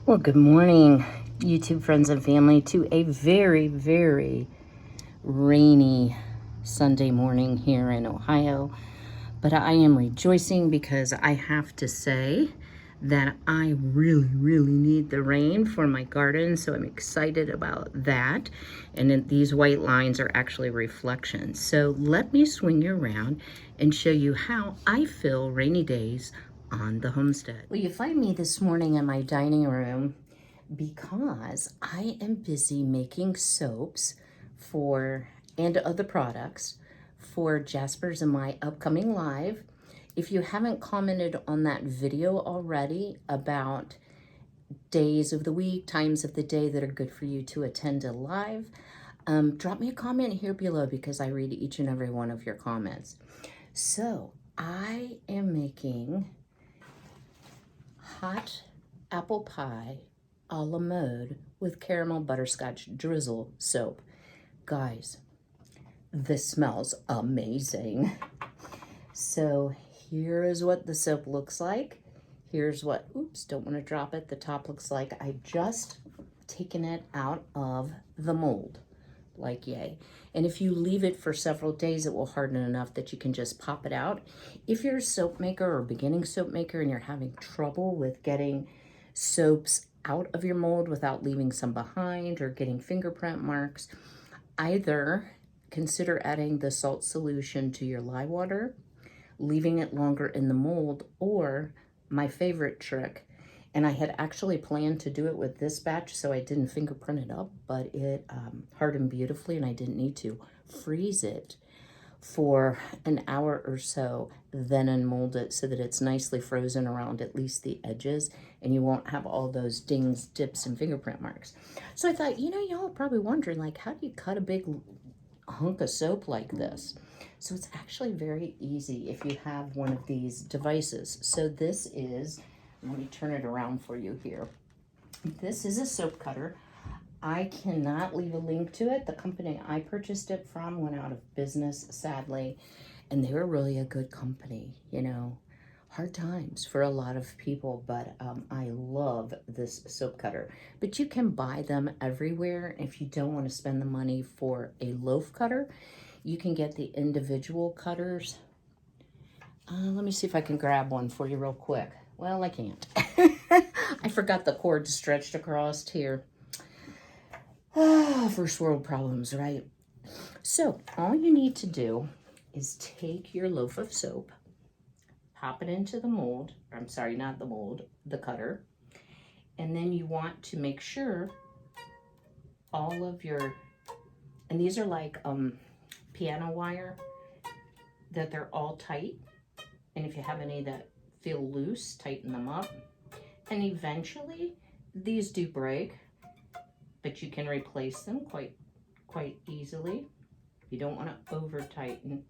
Well, good morning, YouTube friends and family, to a very, very rainy Sunday morning here in Ohio. But I am rejoicing because I have to say that I really, really need the rain for my garden. So I'm excited about that. And then these white lines are actually reflections. So let me swing you around and show you how I fill rainy days on the homestead. Well, you find me this morning in my dining room because I am busy making soaps for and other products for Jasper's and my upcoming live. If you haven't commented on that video already about days of the week, times of the day that are good for you to attend a live, drop me a comment here below because I read each and every one of your comments. So I am making hot apple pie a la mode with caramel butterscotch drizzle soap. Guys, this smells amazing. So here is what the soap looks like. Here's what, oops, don't want to drop it. The top looks like I just taken it out of the mold, like yay. And if you leave it for several days, it will harden enough that you can just pop it out. If you're a soap maker or beginning soap maker and you're having trouble with getting soaps out of your mold without leaving some behind or getting fingerprint marks, either consider adding the salt solution to your lye water, leaving it longer in the mold, or my favorite trick, and I had actually planned to do it with this batch so I didn't fingerprint it up, but it hardened beautifully and I didn't need to. Freeze it for an hour or so, then unmold it so that it's nicely frozen around at least the edges and you won't have all those dings, dips, and fingerprint marks. So I thought, y'all are probably wondering, like, how do you cut a big hunk of soap like this? So it's actually very easy if you have one of these devices. So this is, let me turn it around for you here. This is a soap cutter. I cannot leave a link to it. The company I purchased it from went out of business, sadly, and they were really a good company, hard times for a lot of people, but I love this soap cutter. But you can buy them everywhere. If you don't want to spend the money for a loaf cutter, you can get the individual cutters. Let me see if I can grab one for you real quick. Well, I can't. I forgot the cord stretched across here. First world problems, right? So all you need to do is take your loaf of soap, pop it into the mold. I'm sorry, not the mold, the cutter. And then you want to make sure all of your, and these are like piano wire, that they're all tight. And if you have any that feel loose, tighten them up. And eventually these do break, but you can replace them quite easily. You don't want to over tighten,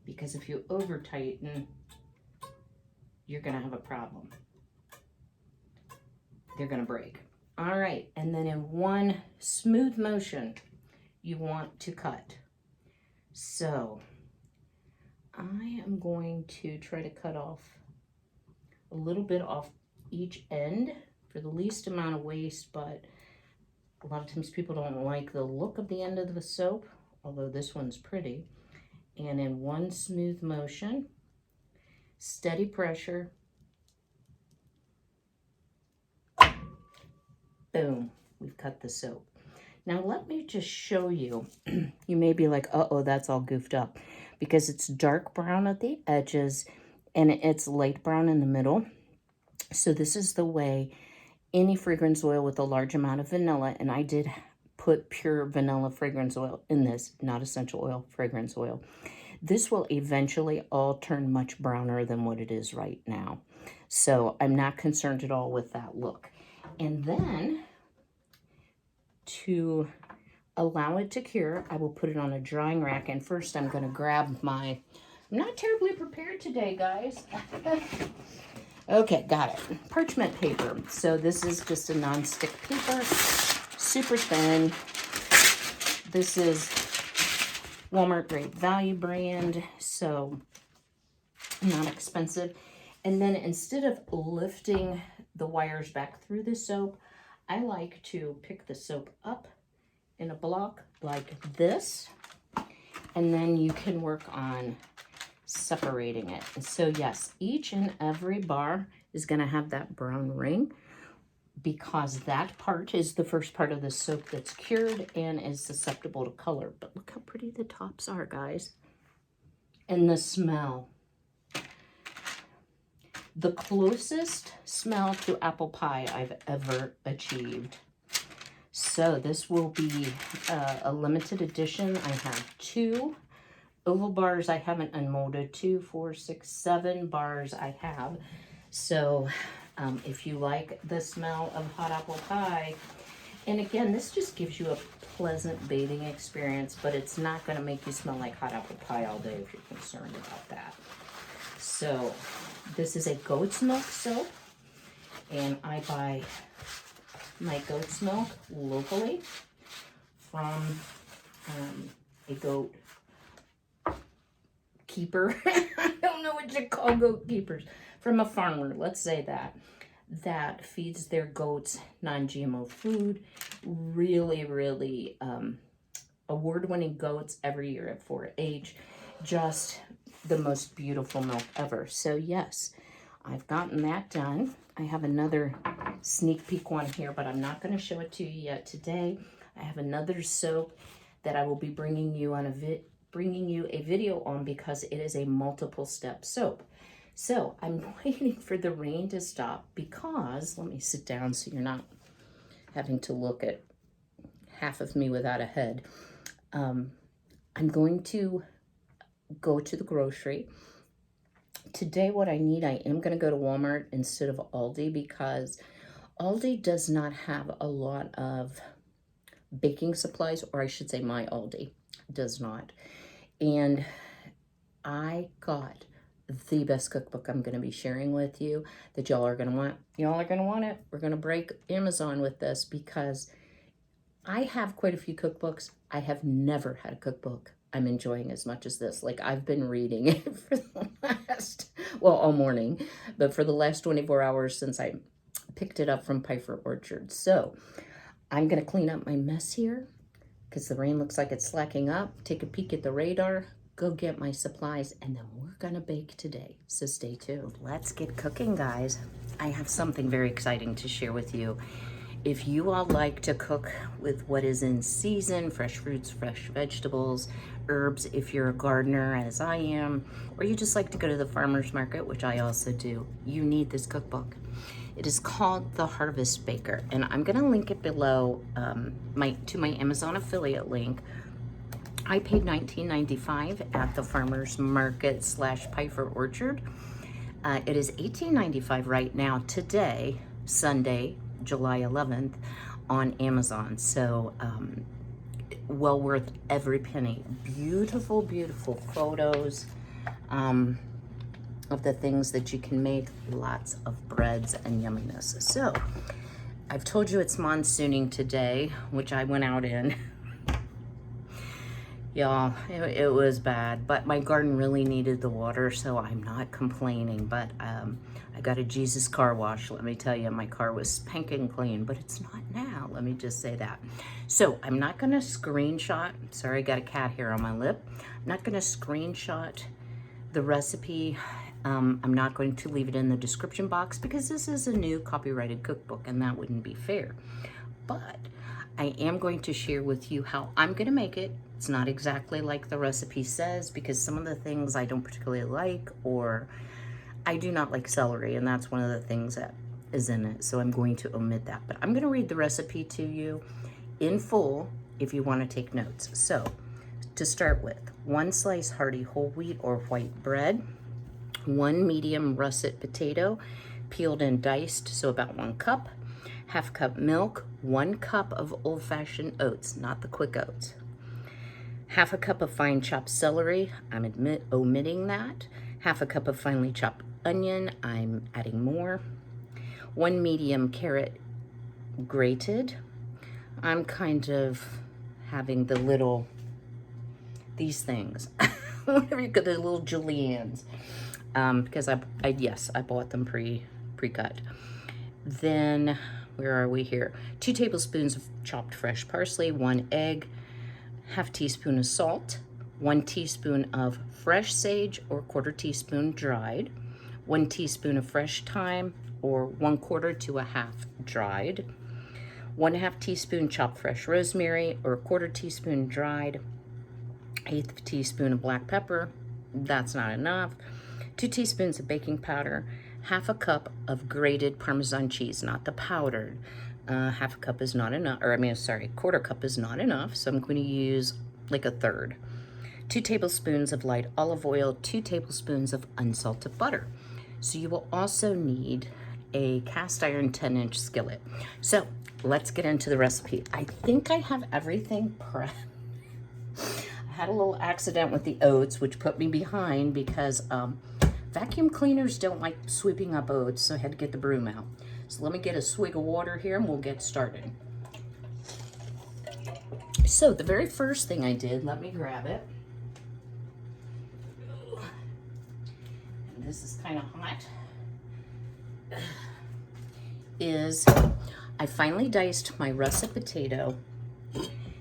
because if you over tighten, you're going to have a problem. They're going to break. All right, and then in one smooth motion, you want to cut. So I am going to try to cut off a little bit off each end for the least amount of waste, but a lot of times people don't like the look of the end of the soap, although this one's pretty. And in one smooth motion, steady pressure, boom, we've cut the soap. Now let me just show you. You may be like, uh-oh, that's all goofed up, because it's dark brown at the edges and it's light brown in the middle. So this is the way any fragrance oil with a large amount of vanilla, and I did put pure vanilla fragrance oil in this, not essential oil, fragrance oil. This will eventually all turn much browner than what it is right now. So I'm not concerned at all with that look. And then to allow it to cure, I will put it on a drying rack. And first I'm going to grab I'm not terribly prepared today, guys. Okay, got it. Parchment paper. So this is just a non-stick paper, super thin. This is Walmart Great Value brand, so not expensive. And then instead of lifting the wires back through the soap. I like to pick the soap up in a block like this, and then you can work on separating it. And so yes, each and every bar is going to have that brown ring, because that part is the first part of the soap that's cured and is susceptible to color. But look how pretty the tops are, guys. And the smell. The closest smell to apple pie I've ever achieved. So this will be a limited edition. I have 2 oval bars I haven't unmolded. 2, 4, 6, 7 bars I have. So if you like the smell of hot apple pie, and again, this just gives you a pleasant bathing experience, but it's not going to make you smell like hot apple pie all day if you're concerned about that. So this is a goat's milk soap, and I buy my goat's milk locally from a goat keeper. I don't know what you call goat keepers. From a farmer, let's say that feeds their goats non-GMO food. Really, really award-winning goats every year at 4-H. Just the most beautiful milk ever. So yes, I've gotten that done. I have another sneak peek one here, but I'm not going to show it to you yet today. I have another soap that I will be bringing you a video on, because it is a multiple step soap. So I'm waiting for the rain to stop, because, let me sit down so you're not having to look at half of me without a head. I'm going to go to the grocery. Today what I need, I am going to go to Walmart instead of Aldi, because Aldi does not have a lot of baking supplies, or I should say my Aldi does not. And I got the best cookbook I'm going to be sharing with you that y'all are going to want. Y'all are going to want it. We're going to break Amazon with this, because I have quite a few cookbooks. I have never had a cookbook I'm enjoying as much as this. Like, I've been reading it for the last, well, all morning, but for the last 24 hours since I picked it up from Pfeiffer Orchard. So I'm going to clean up my mess here, because the rain looks like it's slacking up. Take a peek at the radar, go get my supplies, and then we're gonna bake today. So stay tuned. Let's get cooking, guys. I have something very exciting to share with you. If you all like to cook with what is in season, fresh fruits, fresh vegetables, herbs, if you're a gardener as I am, or you just like to go to the farmer's market, which I also do, you need this cookbook. It is called The Harvest Baker, and I'm gonna link it below to my Amazon affiliate link. I paid $19.95 at the farmer's market / Pfeiffer Orchard. It is $18.95 right now today, Sunday, July 11th, on Amazon. So well worth every penny. Beautiful, beautiful photos of the things that you can make. Lots of breads and yumminess. So I've told you it's monsooning today, which I went out in. Y'all, it was bad, but my garden really needed the water, so I'm not complaining. But I got a Jesus car wash. Let me tell you, my car was spanking clean, but it's not now. Let me just say that. So I'm not going to screenshot. Sorry, I got a cat hair on my lip. I'm not going to screenshot the recipe. I'm not going to leave it in the description box, because this is a new copyrighted cookbook, and that wouldn't be fair. But I am going to share with you how I'm going to make it. It's not exactly like the recipe says, because some of the things I don't particularly like, or I do not like celery, and that's one of the things that is in it. So I'm going to omit that. But I'm going to read the recipe to you in full if you want to take notes. So to start with, 1 slice hearty whole wheat or white bread, 1 medium russet potato, peeled and diced, so about 1 cup, ½ cup milk, 1 cup of old-fashioned oats, not the quick oats, ½ cup of fine chopped celery, I'm omitting that, ½ cup of finely chopped onion, I'm adding more, 1 medium carrot grated. I'm kind of having the little, these things, whatever you call the little juliennes, because I bought them pre-cut. Then, where are we here? 2 tablespoons of chopped fresh parsley, 1 egg, half teaspoon of salt, 1 teaspoon of fresh sage or 1/4 teaspoon dried, 1 teaspoon of fresh thyme or 1/4 to a half dried, 1/2 teaspoon chopped fresh rosemary or 1/4 teaspoon dried, 1/8 teaspoon of black pepper, that's not enough, 2 teaspoons of baking powder, 1/2 cup of grated Parmesan cheese, not the powdered. 1/2 cup is not enough, or 1/4 cup is not enough, so I'm going to use like 1/3. 2 tablespoons of light olive oil, 2 tablespoons of unsalted butter. So you will also need a cast iron 10-inch skillet. So let's get into the recipe. I think I have everything prepped. I had a little accident with the oats, which put me behind because vacuum cleaners don't like sweeping up oats, so I had to get the broom out. So let me get a swig of water here and we'll get started. So the very first thing I did, let me grab it. And this is kind of hot. Is I finally diced my russet potato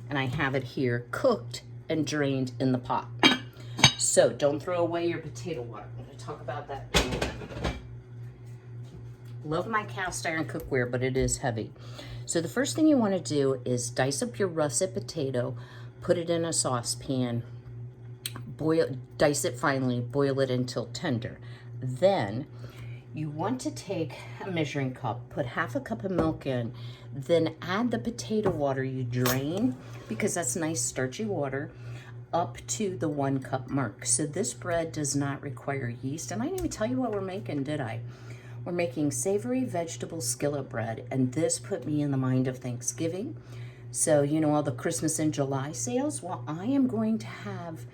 and I have it here cooked and drained in the pot. So don't throw away your potato water. I'm going to talk about that in a minute. Love my cast iron cookware, but it is heavy. So the first thing you want to do is dice up your russet potato, put it in a saucepan, dice it finely, boil it until tender. Then you want to take a measuring cup, put 1/2 cup of milk in, then add the potato water you drain, because that's nice starchy water, up to the 1 cup mark. So this bread does not require yeast. And I didn't even tell you what we're making, did I? We're making savory vegetable skillet bread, and this put me in the mind of Thanksgiving. So, you know, all the Christmas in July sales, well, I am going to have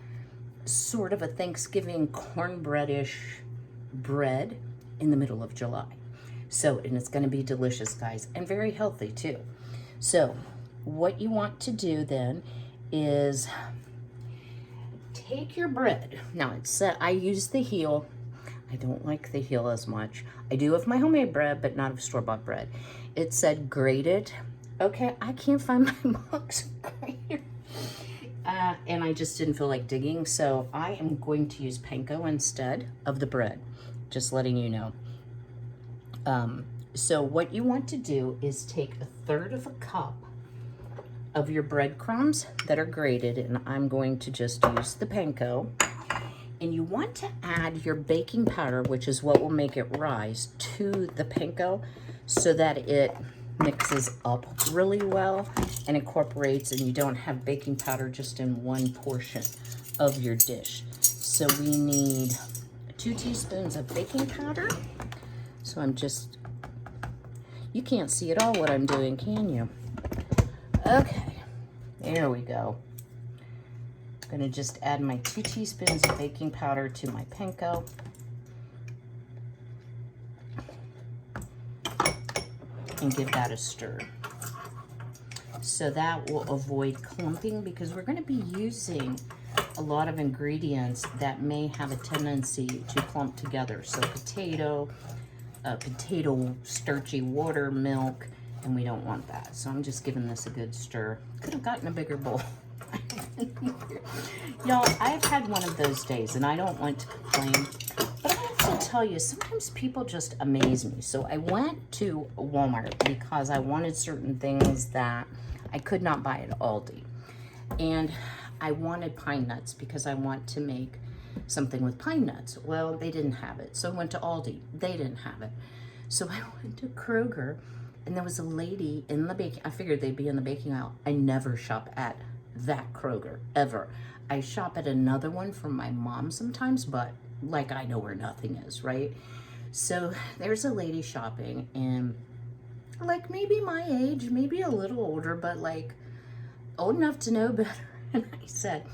sort of a Thanksgiving cornbread-ish bread in the middle of July. So, and it's going to be delicious, guys, and very healthy too. So what you want to do then is take your bread. Now it's I use the heel. I don't like the heel as much. I do of my homemade bread, but not of store-bought bread. It said grated. Okay, I can't find my box grater. And I just didn't feel like digging, so I am going to use panko instead of the bread. Just letting you know. So what you want to do is take 1/3 cup of your breadcrumbs that are grated, and I'm going to just use the panko. And you want to add your baking powder, which is what will make it rise, to the panko so that it mixes up really well and incorporates, and you don't have baking powder just in one portion of your dish. So we need 2 teaspoons of baking powder. So I'm just, you can't see at all what I'm doing, can you? Okay, there we go. I'm gonna just add my 2 teaspoons of baking powder to my panko. And give that a stir. So that will avoid clumping, because we're gonna be using a lot of ingredients that may have a tendency to clump together. So potato starchy water, milk, and we don't want that. So I'm just giving this a good stir. Could have gotten a bigger bowl. Y'all, I've had one of those days, and I don't want to complain, but I have to tell you, sometimes people just amaze me. So I went to Walmart because I wanted certain things that I could not buy at Aldi. And I wanted pine nuts because I want to make something with pine nuts. Well, they didn't have it. So I went to Aldi. They didn't have it. So I went to Kroger, and there was a lady in the baking. I figured they'd be in the baking aisle. I never shop at that Kroger, ever. I shop at another one from my mom sometimes, but like I know where nothing is, right? So there's a lady shopping, and like maybe my age, maybe a little older, but like old enough to know better. And I said,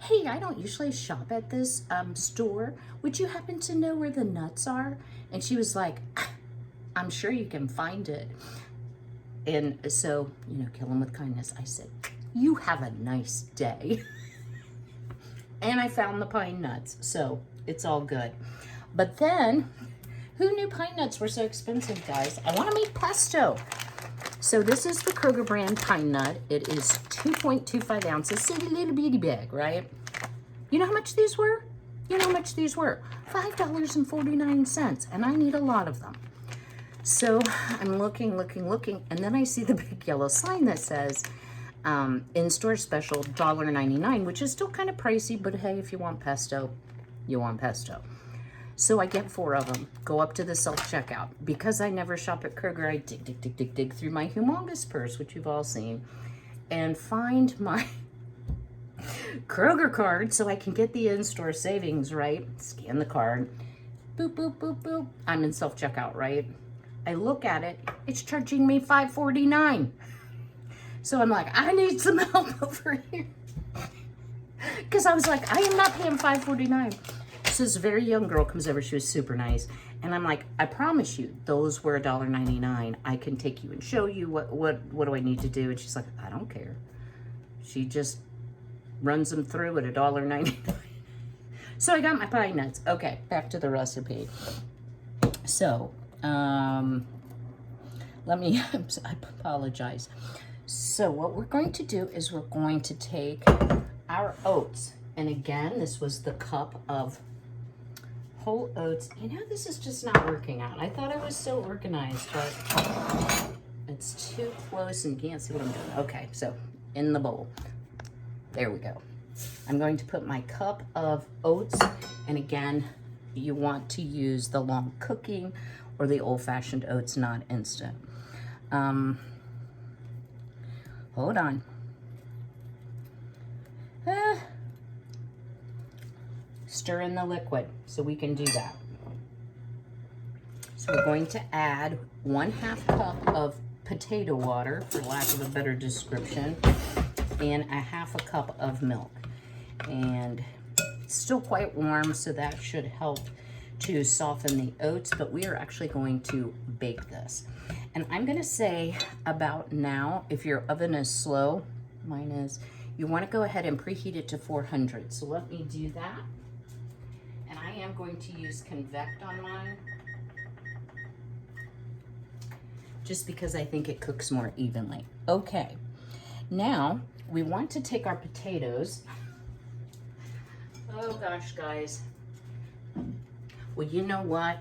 hey, I don't usually shop at this store. Would you happen to know where the nuts are? And she was like, I'm sure you can find it. And so, you know, kill them with kindness. I said, you have a nice day. And I found the pine nuts, so it's all good. But then Who knew pine nuts were so expensive, guys? I want to make pesto. So this is the Kroger brand pine nut. It is 2.25 ounces. Silly little bitty bag, right? You know how much these were? You know how much these were? $5.49, and I need a lot of them. So I'm looking, and then I see the big yellow sign that says in-store special $1.99, which is still kind of pricey, but hey, if you want pesto, you want pesto. So I get 4 of them, go up to the self-checkout. Because I never shop at Kroger, I dig through my humongous purse, which you've all seen, and find my Kroger card so I can get the in-store savings, right? Scan the card, boop, boop, boop, boop. I'm in self-checkout, right? I look at it, it's charging me $5.49. So I'm like, I need some help over here. Because I was like, I am not paying $5.49. So this very young girl comes over, she was super nice. And I'm like, I promise you, those were $1.99. I can take you and show you what do I need to do. And she's like, I don't care. She just runs them through at $1.99. So I got my pine nuts. Okay, back to the recipe. So, let me, I apologize. So what we're going to do is we're going to take our oats. And again, this was the cup of whole oats. You know, this is just not working out. I thought I was so organized, but it's too close and you can't see what I'm doing. Okay, so in the bowl. There we go. I'm going to put my cup of oats, and again, you want to use the long cooking or the old-fashioned oats, not instant. Hold on. Stir in the liquid so we can do that. So we're going to add 1/2 cup of potato water, for lack of a better description, and 1/2 cup of milk. And it's still quite warm, so that should help to soften the oats, but we are actually going to bake this. And I'm gonna say about now, if your oven is slow, mine is, you wanna go ahead and preheat it to 400. So let me do that. And I am going to use Convect on mine, just because I think it cooks more evenly. Okay, now we want to take our potatoes. Oh gosh, guys. Well, you know what?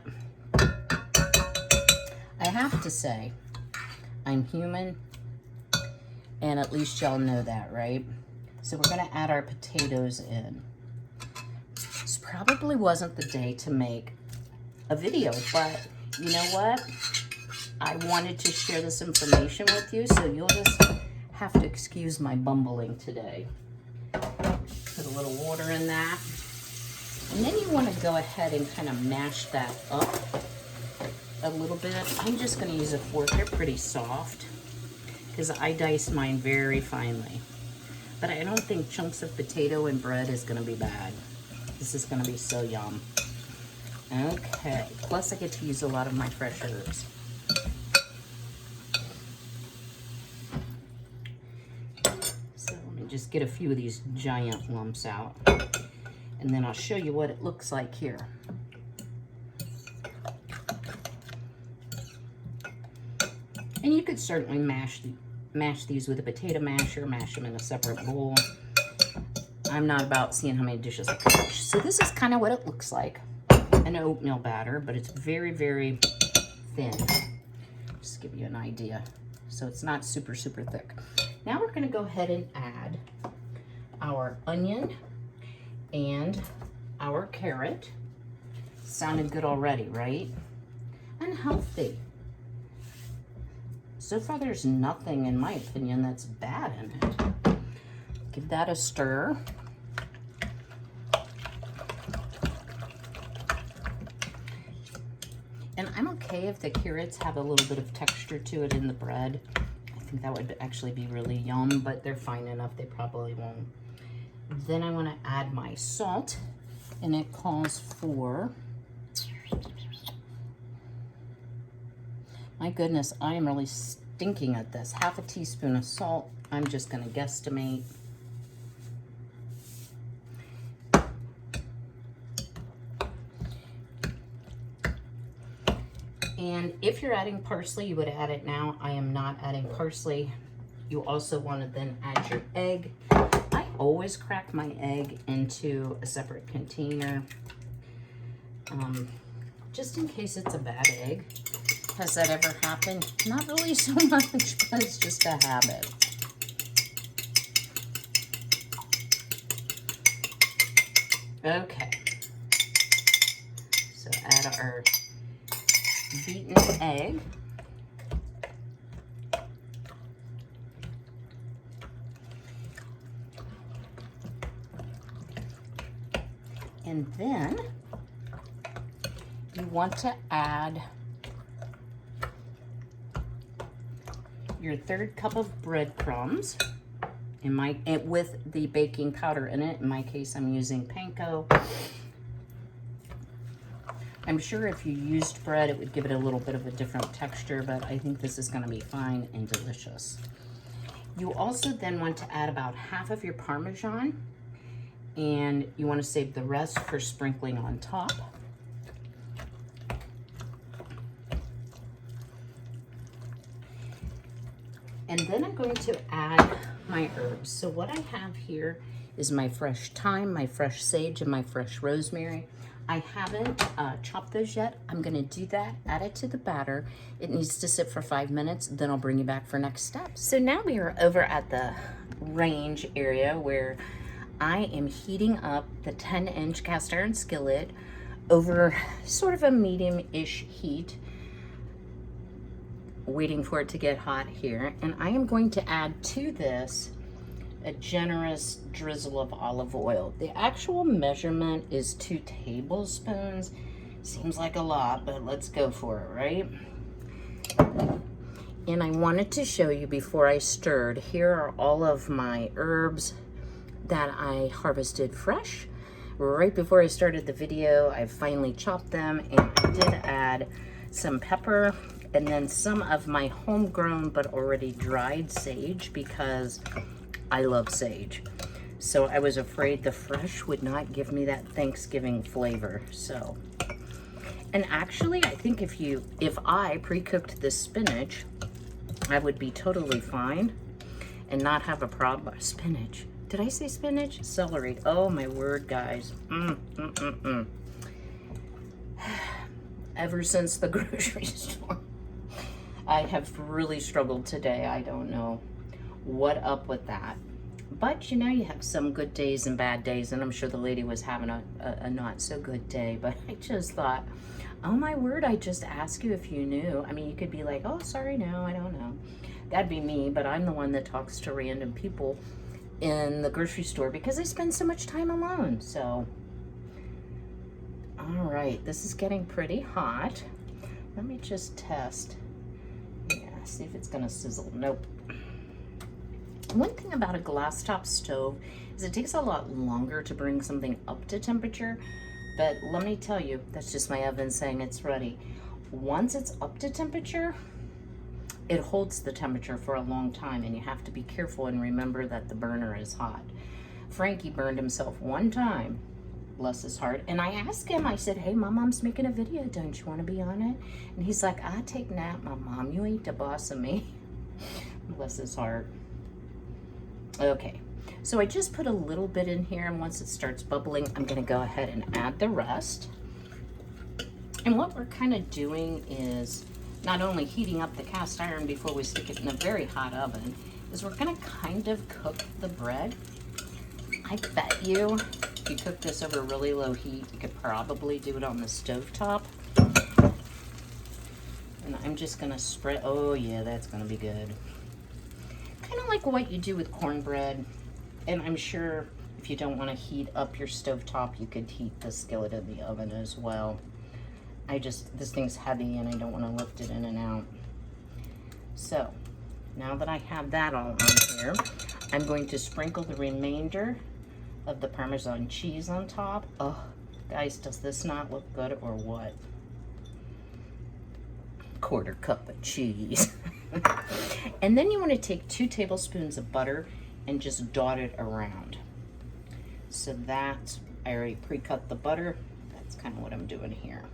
I have to say, I'm human, and at least y'all know that, right? So we're gonna add our potatoes in. This probably wasn't the day to make a video, but you know what? I wanted to share this information with you, so you'll just have to excuse my bumbling today. Put a little water in that. And then you want to go ahead and kind of mash that up a little bit. I'm just going to use a fork. They're pretty soft because I diced mine very finely. But I don't think chunks of potato and bread is going to be bad. This is going to be so yum. Okay. Plus I get to use a lot of my fresh herbs. So let me just get a few of these giant lumps out. And then I'll show you what it looks like here. And you could certainly mash these with a potato masher, mash them in a separate bowl. I'm not about seeing how many dishes I can mash. So this is kind of what it looks like. An oatmeal batter, but it's very, very thin. Just give you an idea. So it's not super, super thick. Now we're gonna go ahead and add our onion and our carrot. Sounded good already, right? And healthy. So far there's nothing, in my opinion, that's bad in it. Give that a stir. And I'm okay if the carrots have a little bit of texture to it in the bread. I think that would actually be really yum, but they're fine enough, they probably won't. Then I want to add my salt, and it calls for, my goodness, I am really stinking at this. 1/2 teaspoon of salt. I'm just going to guesstimate. And if you're adding parsley, you would add it now. I am not adding parsley. You also want to then add your egg. I always crack my egg into a separate container, just in case it's a bad egg. Has that ever happened? Not really so much, but it's just a habit. Okay. So add our beaten egg. And then you want to add your 1/3 cup of breadcrumbs with the baking powder in it. In my case, I'm using panko. I'm sure if you used bread, it would give it a little bit of a different texture, but I think this is going to be fine and delicious. You also then want to add about half of your Parmesan, and you want to save the rest for sprinkling on top. And then I'm going to add my herbs. So what I have here is my fresh thyme, my fresh sage, and my fresh rosemary. I haven't chopped those yet. I'm gonna do that, add it to the batter. It needs to sit for 5 minutes, then I'll bring you back for next steps. So now we are over at the range area where I am heating up the 10-inch cast iron skillet over sort of a medium-ish heat, waiting for it to get hot here. And I am going to add to this a generous drizzle of olive oil. The actual measurement is 2 tablespoons. Seems like a lot, but let's go for it, right? And I wanted to show you before I stirred, here are all of my herbs that I harvested fresh. Right before I started the video, I finally chopped them, and I did add some pepper and then some of my homegrown but already dried sage because I love sage. So I was afraid the fresh would not give me that Thanksgiving flavor. So, and actually I think if I pre-cooked this spinach, I would be totally fine and not have a problem. Spinach. Did I say spinach? Celery. Oh my word, guys. Ever since the grocery store, I have really struggled today. I don't know what up with that. But you know, you have some good days and bad days, and I'm sure the lady was having a not so good day, but I just thought, oh my word, I just asked you if you knew. I mean, you could be like, oh, sorry, no, I don't know. That'd be me, but I'm the one that talks to random people in the grocery store because I spend so much time alone. So, all right, this is getting pretty hot. Let me just test. Yeah, see if it's gonna sizzle. Nope. One thing about a glass top stove is it takes a lot longer to bring something up to temperature, but let me tell you, that's just my oven saying it's ready. Once it's up to temperature, it holds the temperature for a long time, and you have to be careful and remember that the burner is hot. Frankie burned himself one time, bless his heart, and I asked him, I said, hey, my mom's making a video, don't you want to be on it? And he's like, I take nap, my mom, you ain't the boss of me. Bless his heart. Okay, so I just put a little bit in here, and once it starts bubbling, I'm gonna go ahead and add the rest. And what we're kind of doing is not only heating up the cast iron before we stick it in a very hot oven, is we're gonna kind of cook the bread. I bet you, if you cook this over really low heat, you could probably do it on the stovetop. And I'm just gonna spread, oh yeah, that's gonna be good. Kind of like what you do with cornbread. And I'm sure if you don't want to heat up your stovetop, you could heat the skillet in the oven as well. This thing's heavy and I don't want to lift it in and out. So now that I have that all on here, I'm going to sprinkle the remainder of the Parmesan cheese on top. Oh, guys, does this not look good or what? 1/4 cup of cheese. And then you want to take 2 tablespoons of butter and just dot it around. So that's, I already pre-cut the butter. That's kind of what I'm doing here.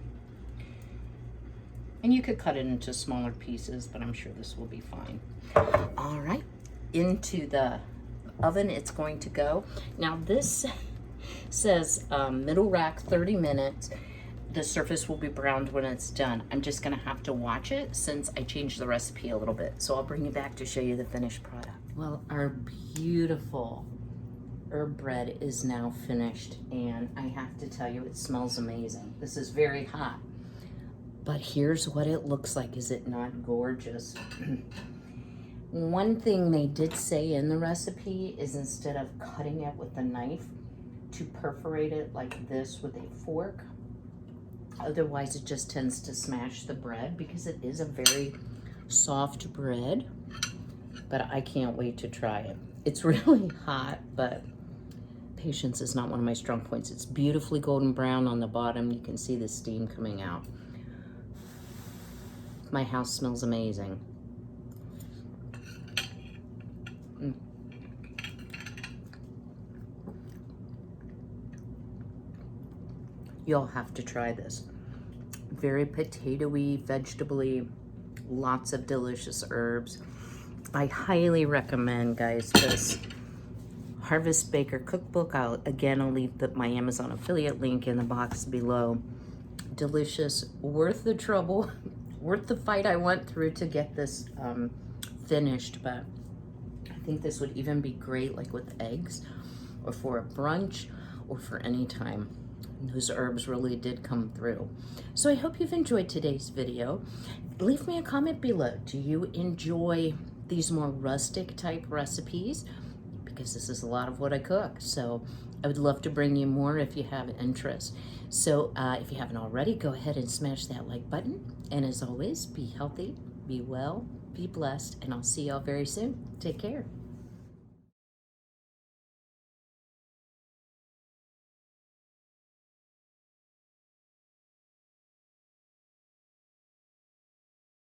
And you could cut it into smaller pieces, but I'm sure this will be fine. All right, into the oven it's going to go. Now this says middle rack 30 minutes. The surface will be browned when it's done. I'm just gonna have to watch it since I changed the recipe a little bit. So I'll bring you back to show you the finished product. Well, our beautiful herb bread is now finished, and I have to tell you, it smells amazing. This is very hot, but here's what it looks like. Is it not gorgeous? One thing they did say in the recipe is instead of cutting it with a knife, to perforate it like this with a fork. Otherwise, it just tends to smash the bread because it is a very soft bread. But I can't wait to try it. It's really hot, but patience is not one of my strong points. It's beautifully golden brown on the bottom. You can see the steam coming out. My house smells amazing. You'll have to try this. Very potatoey, vegetable-y, lots of delicious herbs. I highly recommend, guys, this Harvest Baker cookbook. I'll leave my Amazon affiliate link in the box below. Delicious, worth the trouble, worth the fight I went through to get this finished. But I think this would even be great like with eggs or for a brunch or for any time. Those herbs really did come through. So I hope you've enjoyed today's video. Leave me a comment below. Do you enjoy these more rustic type recipes? Because this is a lot of what I cook. So I would love to bring you more if you have interest. So if you haven't already, go ahead and smash that like button. And as always, be healthy, be well, be blessed, and I'll see y'all very soon. Take care.